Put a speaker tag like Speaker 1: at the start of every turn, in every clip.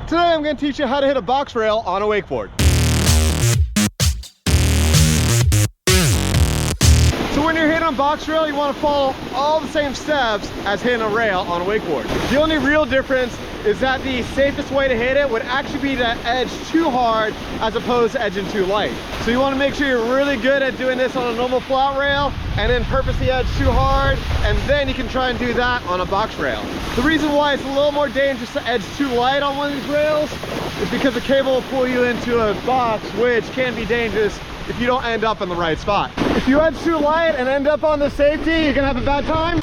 Speaker 1: Today I'm going to teach you how to hit a box rail on a wakeboard. So when you're hitting a box rail, you want to follow all the same steps as hitting a rail on a wakeboard. The only real difference is that the safest way to hit it would actually be to edge too hard as opposed to edging too light. So you want to make sure you're really good at doing this on a normal flat rail and then purposely edge too hard, and then you can try and do that on a box rail. The reason why it's a little more dangerous to edge too light on one of these rails is because the cable will pull you into a box, which can be dangerous if you don't end up in the right spot. If you edge too light and end up on the safety, you're gonna have a bad time.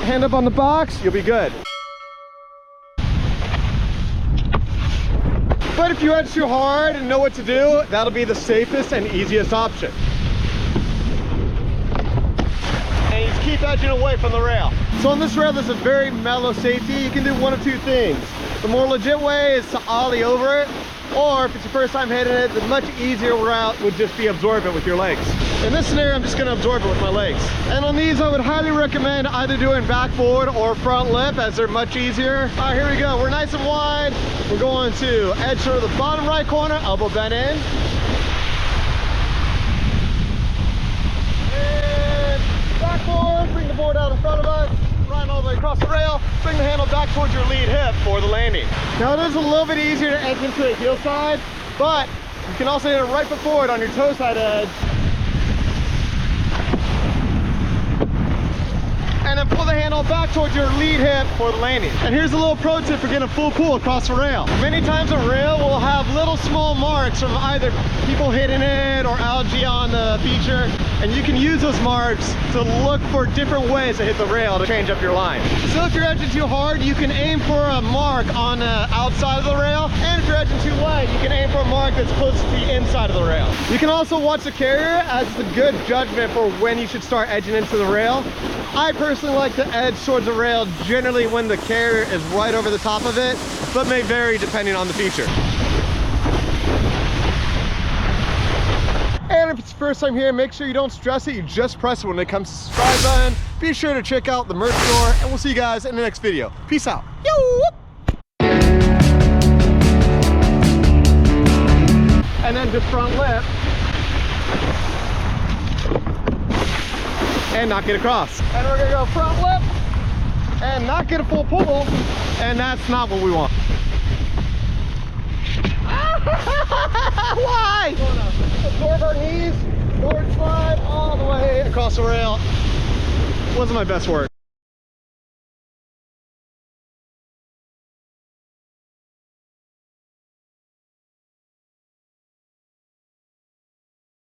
Speaker 1: Hand up on the box, you'll be good. But if you edge too hard and know what to do, that'll be the safest and easiest option. And you just keep edging away from the rail. So on this rail, there's a very mellow safety. You can do one of two things. The more legit way is to ollie over it, or if it's your first time hitting it, the much easier route would just be absorb it with your legs. In this scenario, I'm just gonna absorb it with my legs. And on these, I would highly recommend either doing backboard or front lip, as they're much easier. All right, here we go. We're nice and wide. We're going to edge to the bottom right corner, elbow bend in. And backboard, bring the board out in front of us. Run all the way across the rail, bring the handle back towards your lead hip for the landing. Now it is a little bit easier to edge into the heel side, but you can also hit it right foot forward on your toe side edge. And then pull the handle back towards your lead hip for the landing. And here's a little pro tip for getting a full pull across the rail. Many times a rail will have little small marks from either people hitting it or algae on the feature, and you can use those marks to look for different ways to hit the rail to change up your line. So if you're edging too hard, you can aim for a mark on the outside of the rail, and if you're edging too light, you can aim for a mark that's close to the inside of the rail. You can also watch the carrier as it's a good judgment for when you should start edging into the rail. I personally like to edge towards the rail generally when the carrier is right over the top of it, but may vary depending on the feature. And if it's your first time here, make sure you don't stress it, you just press it when it comes to the subscribe button. Be sure to check out the merch store, and we'll see you guys in the next video. Peace out. And then just front lip. And not get across. And we're gonna go front lip and not get a full pull, and that's not what we want. Why? Absorb our knees, forward slide all the way across the rail. Wasn't my best work.